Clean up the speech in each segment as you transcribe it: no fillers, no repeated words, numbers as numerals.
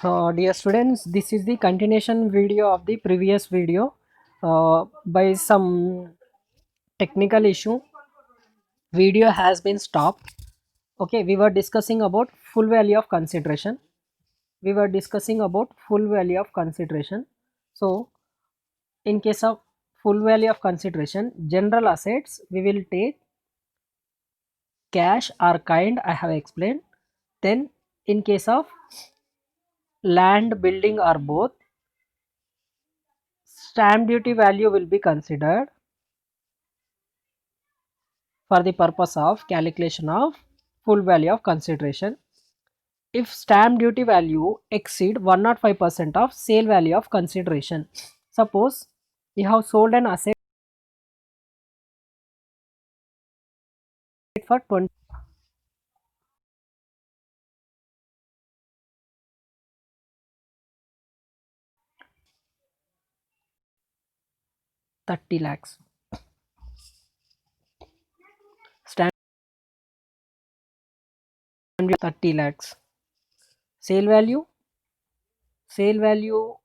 Dear students, this is the continuation video of the previous video. By some technical issue, video has been stopped. Okay, we were discussing about full value of consideration. So, in case of full value of consideration, general assets we will take cash or kind. I have explained. Then, in case of land, building, or both, stamp duty value will be considered for the purpose of calculation of full value of consideration. If stamp duty value exceed 105% of sale value of consideration, suppose you have sold an asset for 30 lakhs. Stamp 30 lakhs. Sale value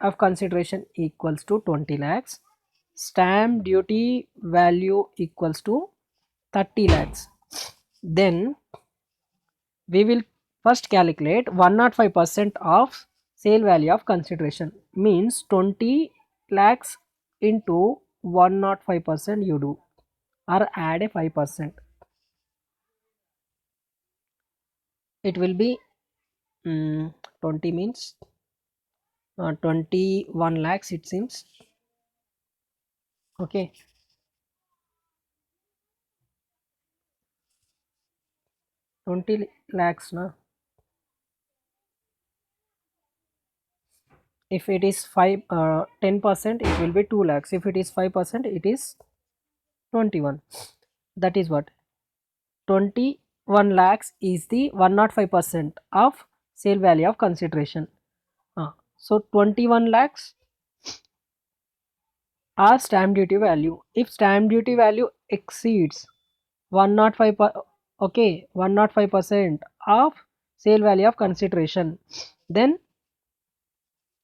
of consideration equals to 20 lakhs. Stamp duty value equals to 30 lakhs. Then we will first calculate 105% of sale value of consideration, means 20 lakhs into 105% you do, or add a 5%. It will be 20 means 21 lakhs it seems. Okay, 20 lakhs na. If it is 10% it will be 2 lakhs. If it is 5% it is 21. That is what 21 lakhs is the 105% of sale value of consideration. So 21 lakhs are stamp duty value. If stamp duty value exceeds 105 okay 105% of sale value of consideration, then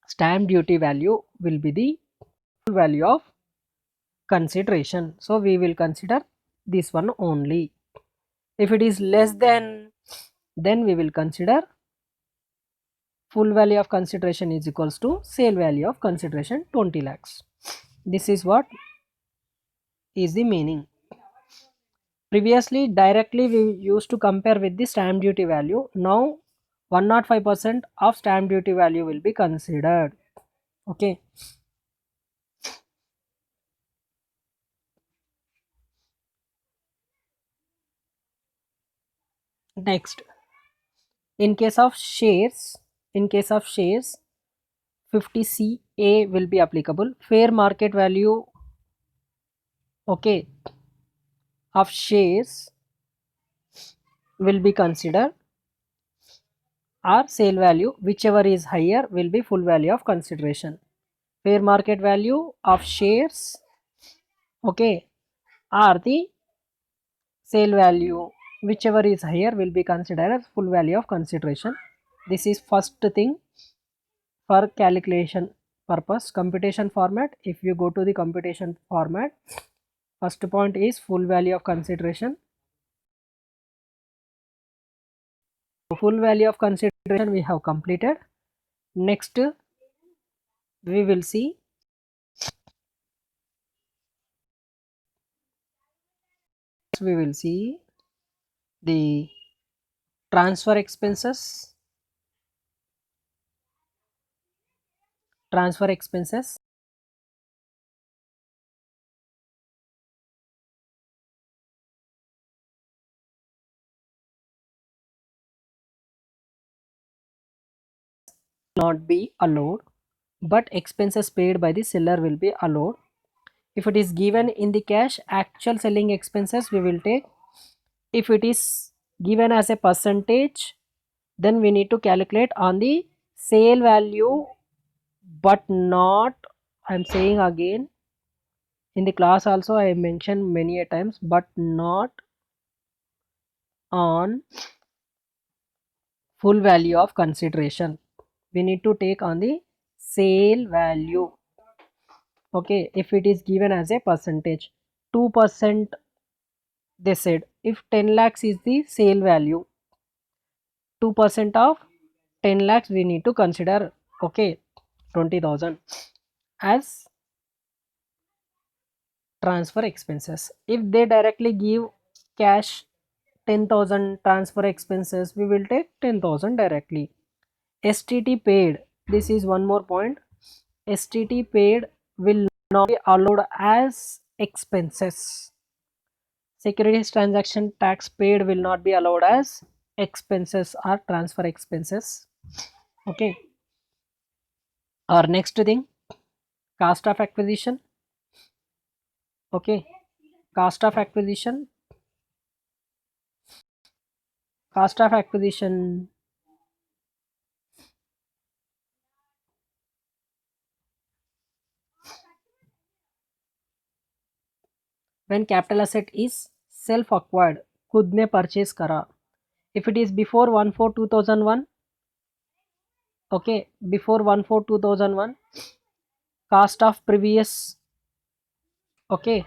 stamp duty value will be the full value of consideration. So we will consider this one only. If it is less than, then we will consider full value of consideration is equals to sale value of consideration 20 lakhs. This is what is the meaning. Previously directly we used to compare with the stamp duty value. Now 105% of stamp duty value will be considered. Okay. Next, in case of shares 50CA will be applicable. Fair market value, okay, of shares will be considered, or sale value, whichever is higher will be full value of consideration. Fair market value of shares, okay, or the sale value, whichever is higher will be considered as full value of consideration. This is first thing for calculation purpose. Computation format, if you go to the computation format, first point is full value of consideration. Full value of consideration we have completed. Next we will see the transfer expenses. Not be allowed, but expenses paid by the seller will be allowed. If it is given in the cash, actual selling expenses we will take. If it is given as a percentage, then we need to calculate on the sale value, but not, I am saying again, in the class also I mentioned many a times, but not on full value of consideration. we need to take on the sale value. Okay, if it is given as a percentage, 2% they said. If 10 lakhs is the sale value, 2% of 10 lakhs we need to consider, okay, 20,000 as transfer expenses. If they directly give cash 10,000 transfer expenses, we will take 10,000 directly. STT paid, this is one more point. STT paid will not be allowed as expenses. Securities transaction tax paid will not be allowed as expenses or transfer expenses. Okay. Our next thing, cost of acquisition. Okay. Cost of acquisition. Cost of acquisition. When capital asset is self acquired, खुद ने purchase करा. If it is before 1/4/2001, okay, before 1/4/2001, cost of previous, okay,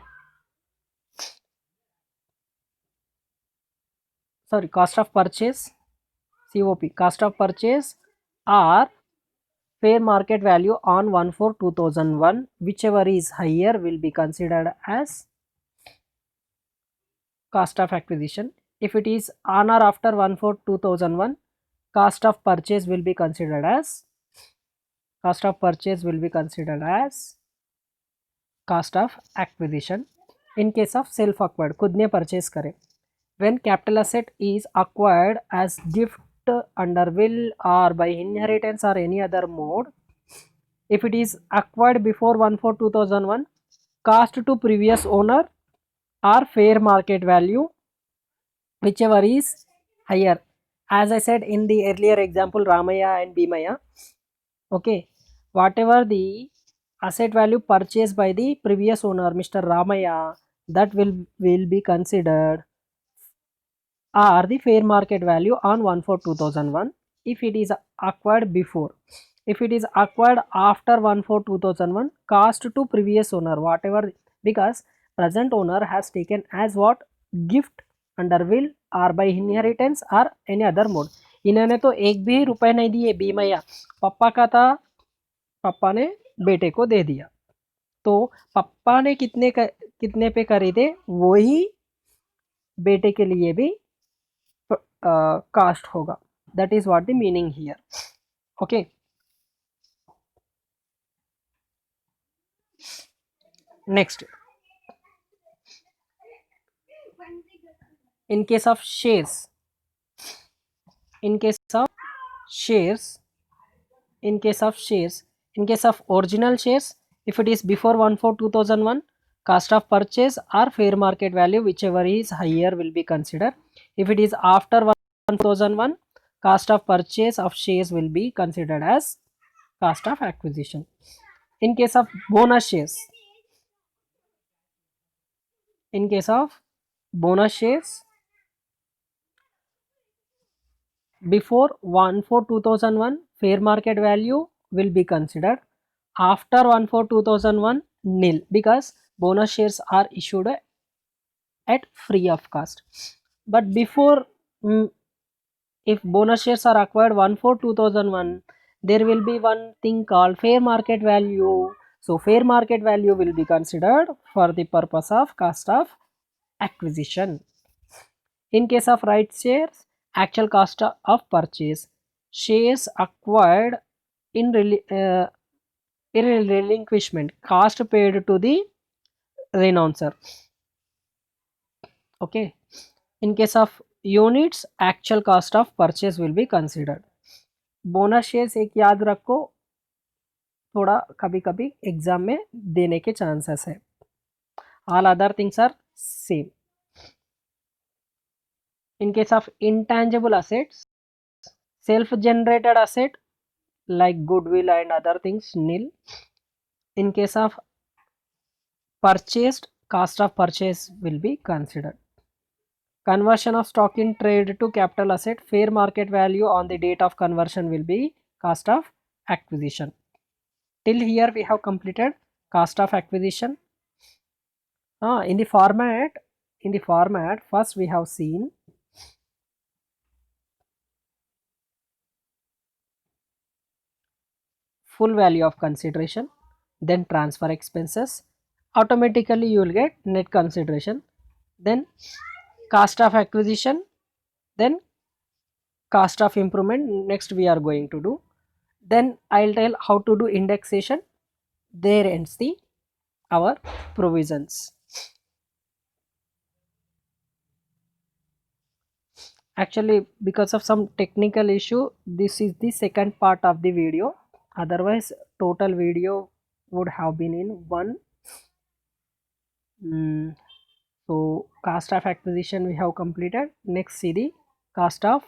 sorry, cost of purchase, COP, cost of purchase or fair market value on 1/4/2001, whichever is higher will be considered as cost of acquisition. If it is on or after 1/4/2001, cost of purchase will be considered as cost of purchase will be considered as cost of acquisition. In case of self acquired, खुद ने purchase करे. When capital asset is acquired as gift under will or by inheritance or any other mode, if it is acquired before 1/4/2001, cost to previous owner or fair market value, whichever is higher. As I said in the earlier example, Ramaya and Bhimaya, okay, whatever the asset value purchased by the previous owner, Mr. Ramaya, that will be considered or the fair market value on 1/4/2001. If it is acquired before, if it is acquired after 1/4/2001, cost to previous owner, whatever, because present owner has taken as what, gift under will or by inheritance or any other mode. इन्होंने तो एक भी रुपए नहीं दिए, बीमैया पापा का था, पापा ने बेटे को दे दिया, तो पापा ने कितने पे खरीदे वही बेटे के लिए भी कास्ट होगा. That is what the meaning here. Okay. Next, in case of shares, in case of shares, in case of shares, in case of original shares, if it is before 1/4/2001, cost of purchase or fair market value, whichever is higher will be considered. If it is after 1/4/2001, cost of purchase of shares will be considered as cost of acquisition. In case of bonus shares, in case of bonus shares, before 1/4/2001, fair market value will be considered. After 1/4/2001, nil, because bonus shares are issued at free of cost. But before, if bonus shares are acquired 1/4/2001, there will be one thing called fair market value. So fair market value will be considered for the purpose of cost of acquisition. In case of rights shares, actual cost of purchase, shares acquired in relinquishment, cost paid to the renouncer. Okay. In case of units, actual cost of purchase will be considered. Bonus shares एक याद रखो, थोड़ा कभी कभी exam में देने के chances है. All other things are same. In case of intangible assets, self generated asset like goodwill and other things, nil. In case of purchased, cost of purchase will be considered. Conversion of stock in trade to capital asset, fair market value on the date of conversion will be cost of acquisition. Till here we have completed cost of acquisition. In the format first we have seen full value of consideration, then transfer expenses, automatically you will get net consideration, then cost of acquisition, then cost of improvement. Next we are going to do, then I'll tell how to do indexation. There ends the our provisions. Actually, because of some technical issue, this is the second part of the video. Otherwise, total video would have been in one. So cost of acquisition we have completed. Next, see the cost of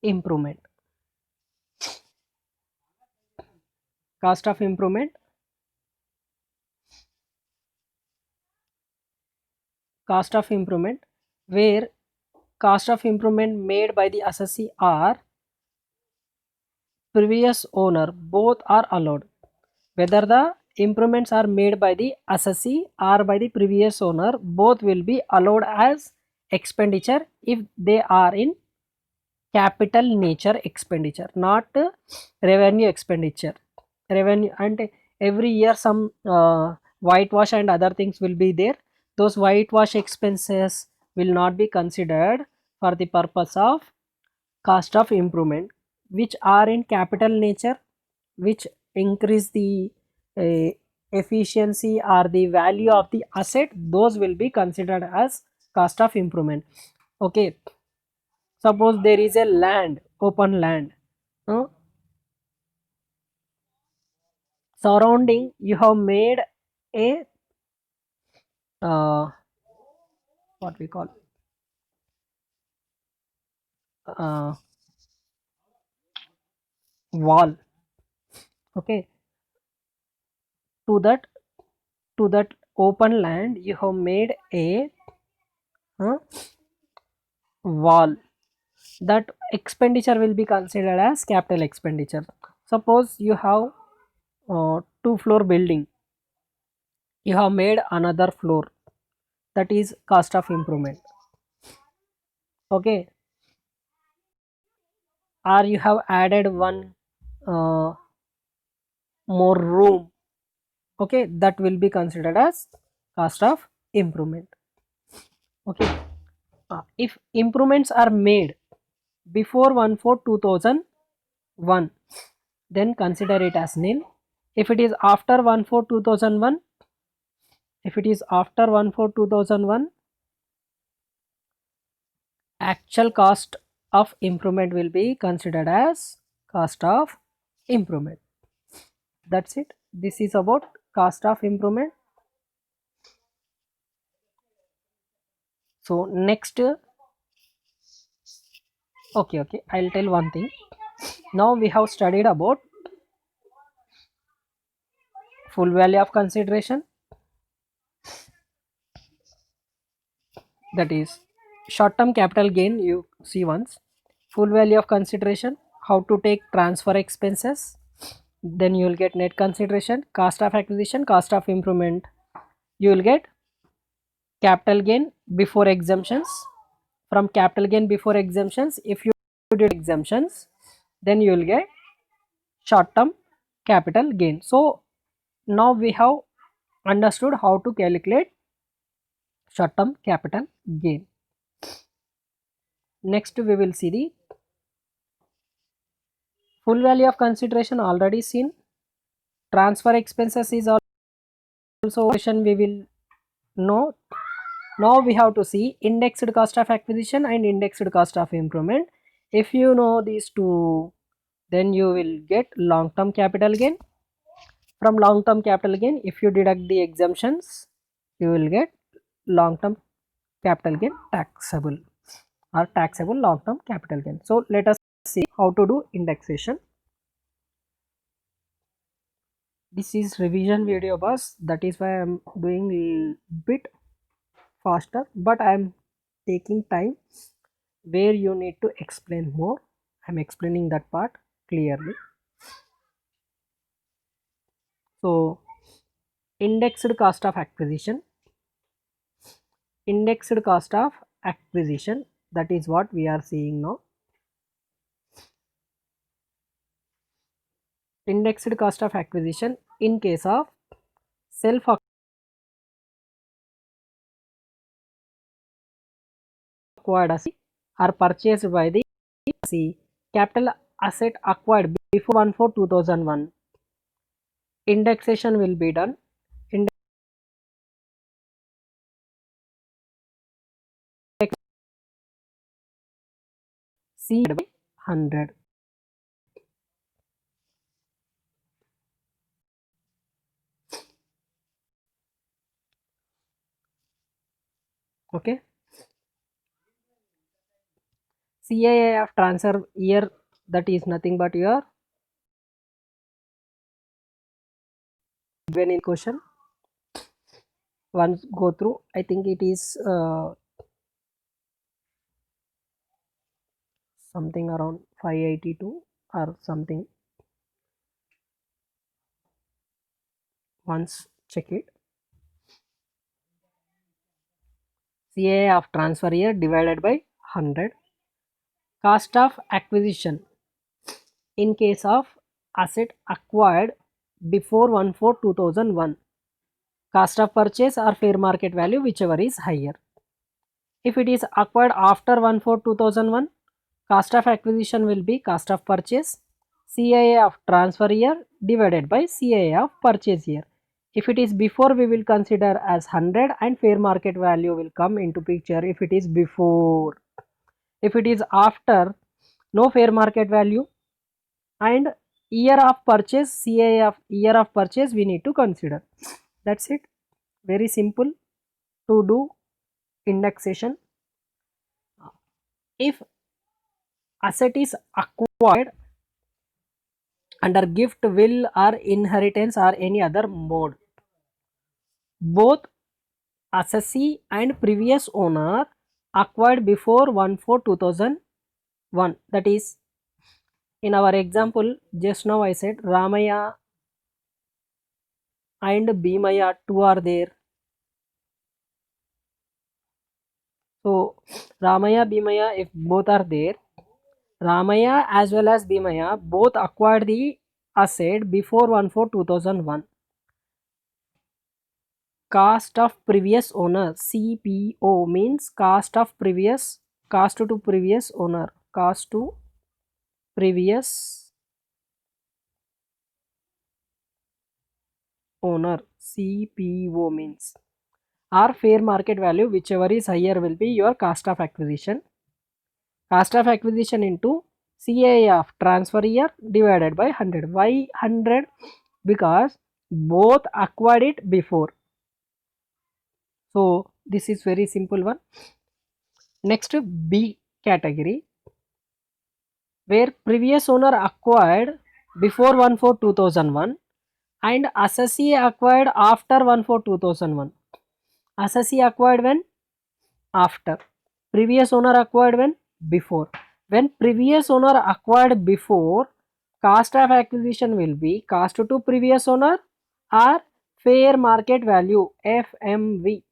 improvement. Cost of improvement. Cost of improvement, where cost of improvement made by the assessee or previous owner, both are allowed. Whether the improvements are made by the assessee or by the previous owner, both will be allowed as expenditure if they are in capital nature expenditure, not revenue expenditure. Revenue, and every year some whitewash and other things will be there. Those whitewash expenses will not be considered for the purpose of cost of improvement, which are in capital nature, which increase the uh, efficiency or the value of the asset. Those will be considered as cost of improvement. Okay, suppose there is a land, open land, uh, surrounding you have made a what we call uh, wall. Okay, to that open land you have made a uh, wall. That expenditure will be considered as capital expenditure. Suppose you have two-floor building, you have made another floor, that is cost of improvement. Okay, or you have added one uh, more room. Okay, that will be considered as cost of improvement. Okay, if improvements are made before 1/4/2001, then consider it as nil. If it is after 1/4/2001, if it is after 1/4/2001, actual cost of improvement will be considered as cost of improvement. That's it. This is about cost of improvement. So next, okay, I'll tell one thing. Now we have studied about full value of consideration, that is short term capital gain. You see once, full value of consideration, how to take transfer expenses, then you will get net consideration, cost of acquisition, cost of improvement, you will get capital gain before exemptions. From capital gain before exemptions, if you did exemptions, then you will get short term capital gain. So now we have understood how to calculate short term capital gain. Next we will see the full value of consideration, already seen. Transfer expenses is also question we will know. Now we have to see indexed cost of acquisition and indexed cost of improvement. If you know these two, then you will get long term capital gain. From long term capital gain, if you deduct the exemptions, you will get long term capital gain taxable, or taxable long term capital gain. So let us see how to do indexation. This is revision video boss, that is why I am doing bit faster, but I am taking time where you need to explain more. I am explaining that part. clearly. So indexed cost of acquisition, indexed cost of acquisition, that is what we are seeing now. Indexed cost of acquisition in case of self acquired asset are purchased by the capital asset acquired before 1/4/2001, indexation will be done. Index C by 100. Okay. CII of transfer year, that is nothing but your given in question. Once go through, I think it is something around 582 or something. Once check it. CII of transfer year divided by 100. Cost of acquisition in case of asset acquired before 1/4/2001. Cost of purchase or fair market value, whichever is higher. If it is acquired after 1/4/2001, cost of acquisition will be cost of purchase, CII of transfer year divided by CII of purchase year. If it is before, we will consider as 100 and fair market value will come into picture if it is before. If it is after, no fair market value, and year of purchase, CII of year of purchase we need to consider. That's it. Very simple to do indexation. If asset is acquired under gift, will or inheritance or any other mode, both assessee and previous owner acquired before 1/4/2001. That is, in our example just now I said Ramaya and Bhimaya, two are there. So Ramaya, Bhimaya, if both are there, Ramaya as well as Bhimaya both acquired the asset before 1/4/2001. Cost of previous owner, CPO, means cost to previous owner, cost to previous owner, CPO means, or fair market value, whichever is higher will be your cost of acquisition. Cost of acquisition into CII of transfer year divided by 100. Why 100? Because both acquired it before. So this is very simple one. Next, B category, where previous owner acquired before 1/4/2001 and assessee acquired after 1/4/2001. Assessee acquired when? After. Previous owner acquired when? Before. When previous owner acquired before, cost of acquisition will be cost to previous owner or fair market value, FMV,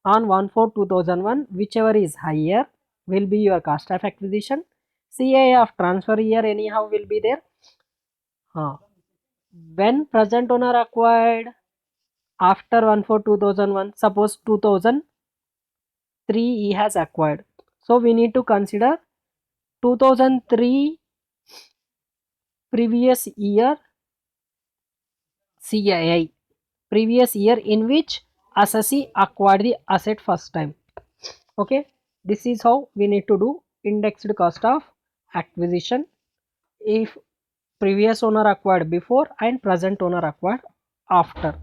on 1/4/2001, whichever is higher will be your cost of acquisition. CII of transfer year anyhow will be there. When present owner acquired after 1/4/2001, suppose 2003 he has acquired, so we need to consider 2003 previous year CII, previous year in which assessee acquired the asset first time. Okay, this is how we need to do indexed cost of acquisition if previous owner acquired before and present owner acquired after.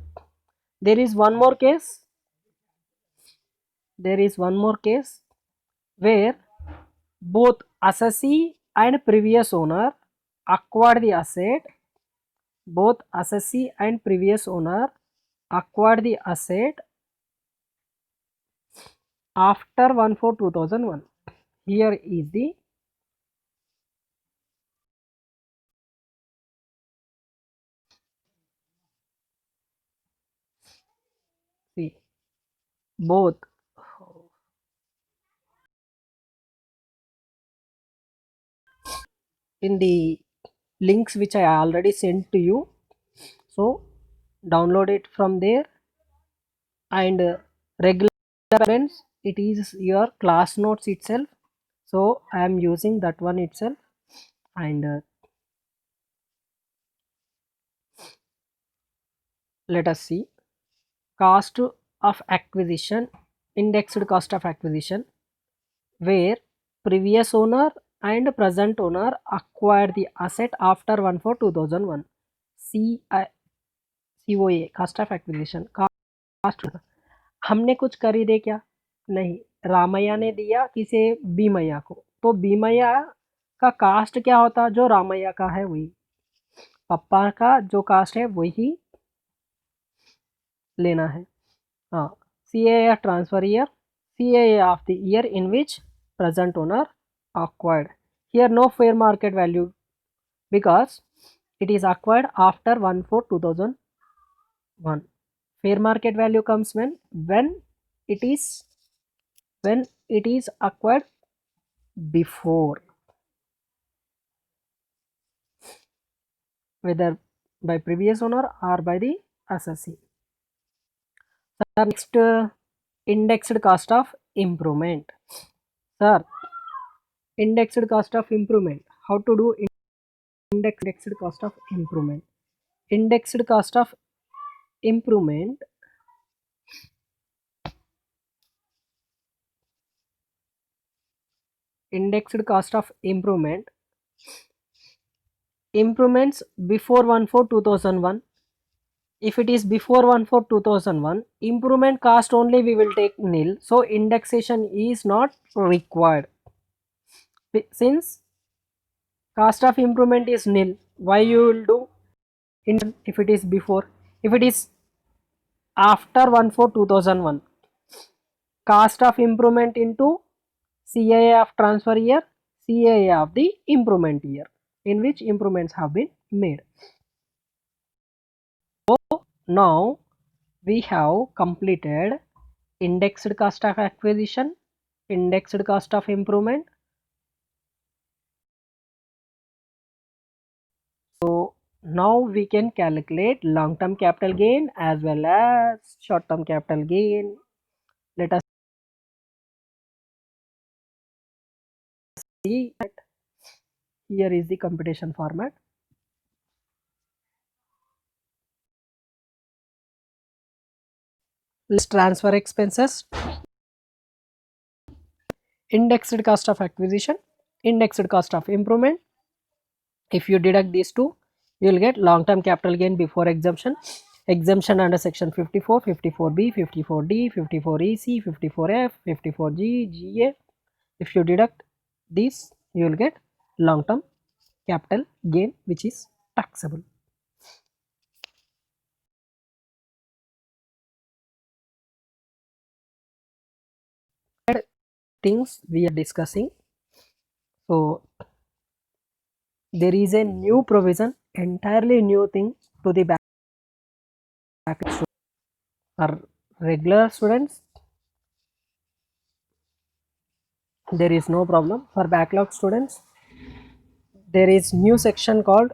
There is one more case. There is one more case where both assessee and previous owner acquired the asset. Both assessee and previous owner acquired the asset after 1/4/2001. Here is the both in the links which I already sent to you. So download it from there, and regular friends, it is your class notes itself. So I am using that one itself, and let us see cost of acquisition, indexed cost of acquisition, where previous owner and present owner acquired the asset after 1 for 2001. CI COA cost of acquisition, cost हमने कुछ खरीदे क्या? नहीं, रामैया ने दिया किसे? बीमैया को। तो बीमैया का कास्ट क्या होता? जो रामैया का है वही, पप्पा का जो कास्ट है वही लेना है। हाँ, CAA transfer year, CAA of the year in which present owner acquired. Here no fair market value because it is acquired after 1/4/2001. Fair market value comes when it is acquired before, whether by previous owner or by the assessee. Sir, next indexed cost of improvement. Sir, indexed cost of improvement. How to do indexed cost of improvement? Indexed cost of improvement, indexed cost of improvement, improvements before 1/4/2001. If it is before 1/4/2001, improvement cost only we will take nil, so indexation is not required. Since cost of improvement is nil, why you will do if it is before? If it is after 1/4/2001, cost of improvement into CAA of transfer year, CAA of the improvement year in which improvements have been made. So now we have completed indexed cost of acquisition, indexed cost of improvement. So now we can calculate long-term capital gain as well as short-term capital gain. Let us see that here is the computation format. Let's transfer expenses, indexed cost of acquisition, indexed cost of improvement. If you deduct these two, you will get long-term capital gain before exemption. Exemption under section 54, 54B, 54D, 54EC, 54F, 54G, GA. If you deduct these, you will get long-term capital gain which is taxable. Things we are discussing. So there is a new provision, entirely new thing to the back for regular students. There is no problem. For backlog students, there is new section called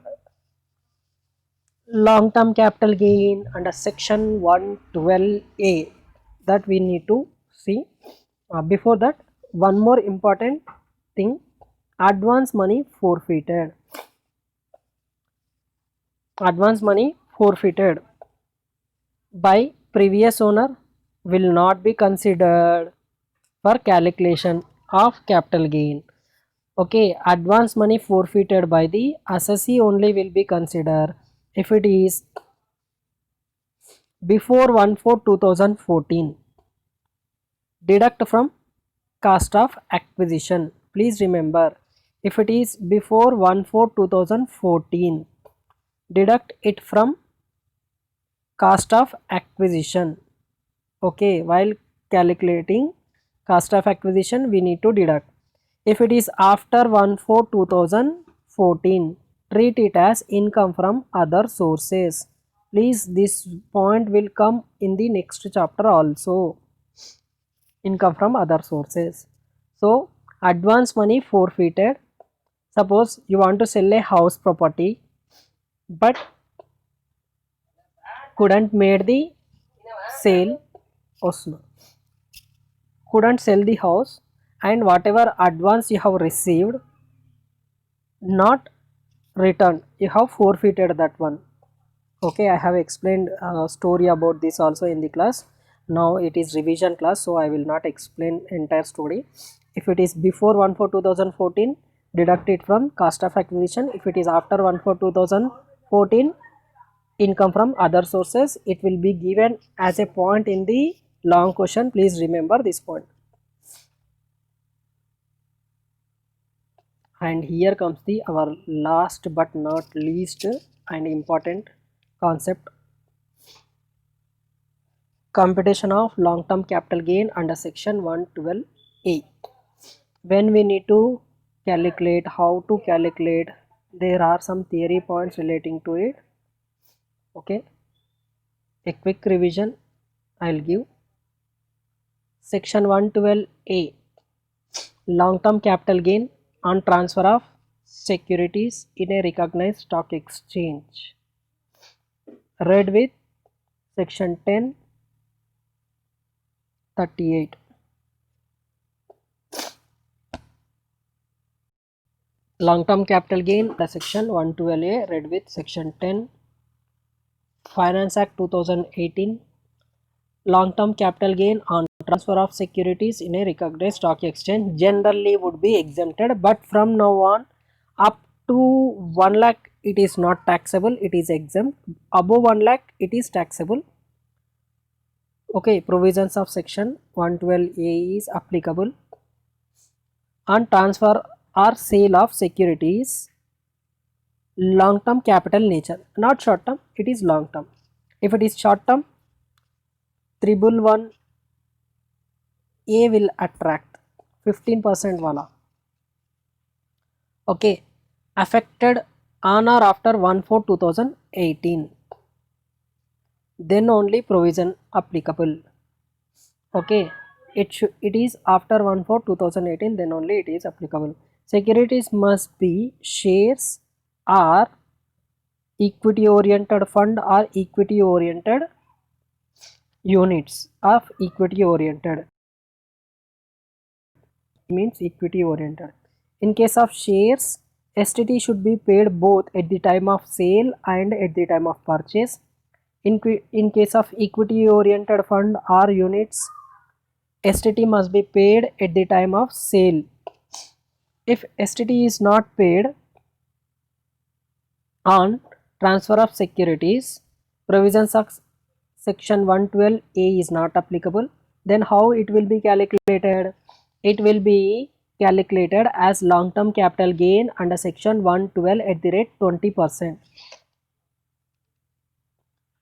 long term capital gain under section 112A that we need to see. Before that, one more important thing, advance money forfeited. Advance money forfeited by previous owner will not be considered for calculation of capital gain. Okay, advance money forfeited by the assessee only will be considered if it is before 1/4/2014. Deduct from cost of acquisition. Please remember, if it is before 1/4/2014, deduct it from cost of acquisition. Okay, while calculating cost of acquisition, we need to deduct. If it is after 1/4/2014, treat it as income from other sources. Please, this point will come in the next chapter also. income from other sources. So advance money forfeited. Suppose you want to sell a house property but couldn't made the sale, also couldn't sell the house, and whatever advance you have received not returned, you have forfeited that one. Okay, I have explained story about this also in the class. Now it is revision class, so I will not explain entire story. If it is before 1/4/2014, deduct it from cost of acquisition. If it is after 1/4/2014, income from other sources. It will be given as a point in the long question. Please remember this point. And here comes the our last but not least and important concept: computation of long term capital gain under section 112A. When we need to calculate, how to calculate, there are some theory points relating to it. Okay, a quick revision I'll give. Section 112A, long term capital gain on transfer of securities in a recognized stock exchange. Read with section 1038. Long term capital gain, the section 112A, read with section 10. Finance Act 2018. Long term capital gain on transfer of securities in a recognized stock exchange generally would be exempted, but from now on up to 1 lakh it is not taxable, it is exempt. Above 1 lakh it is taxable. Okay, provisions of section 112A is applicable on transfer or sale of securities long term capital nature, not short term, it is long term. If it is short term, 111A will attract 15% wala. Okay, affected on or after 1/4/2018, then only provision applicable. Okay, it is after 1/4/2018, then only it is applicable. Securities must be shares or equity oriented fund or equity oriented units of equity oriented, means equity oriented. In case of shares, STT should be paid both at the time of sale and at the time of purchase. In case of equity oriented fund or units, STT must be paid at the time of sale. If STT is not paid on transfer of securities, provisions of section 112A is not applicable. Then how it will be calculated? It will be calculated as long term capital gain under section 112 at the rate 20%.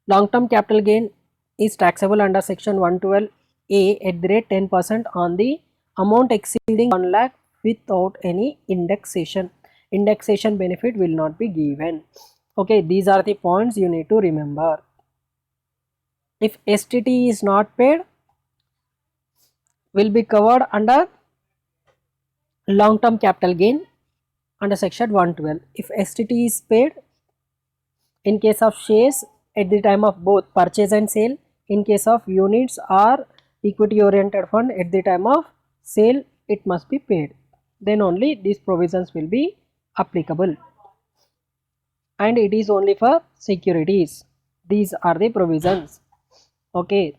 Long term capital gain is taxable under section 112A at the rate 10% on the amount exceeding 1 lakh without any indexation. Indexation benefit will not be given. Okay, these are the points you need to remember. If STT is not paid, will be covered under long term capital gain under section 112. If STT is paid, in case of shares at the time of both purchase and sale, in case of units or equity oriented fund at the time of sale, it must be paid. Then only these provisions will be applicable, and it is only for securities. These are the provisions. Okay,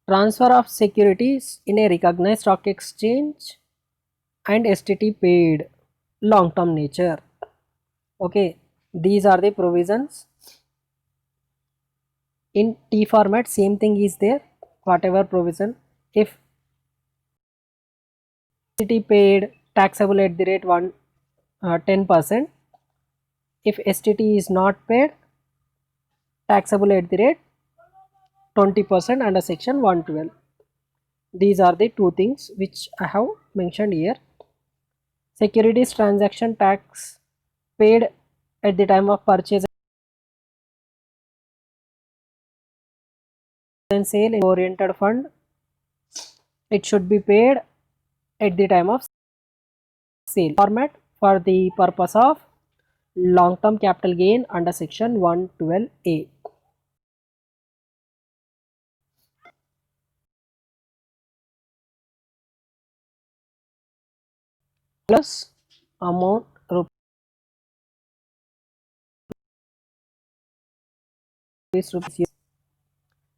transfer of securities in a recognized stock exchange and STT paid, long term nature. Okay, these are the provisions. In T format same thing is there, whatever provision. If STT paid, taxable at the rate 10%. If STT is not paid, taxable at the rate 20% under section 112. These are the two things which I have mentioned here. Securities transaction tax paid at the time of purchase and sale in oriented fund, it should be paid at the time of sale format for the purpose of long term capital gain under section 112A plus amount rupees.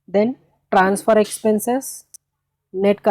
Then transfer expenses, net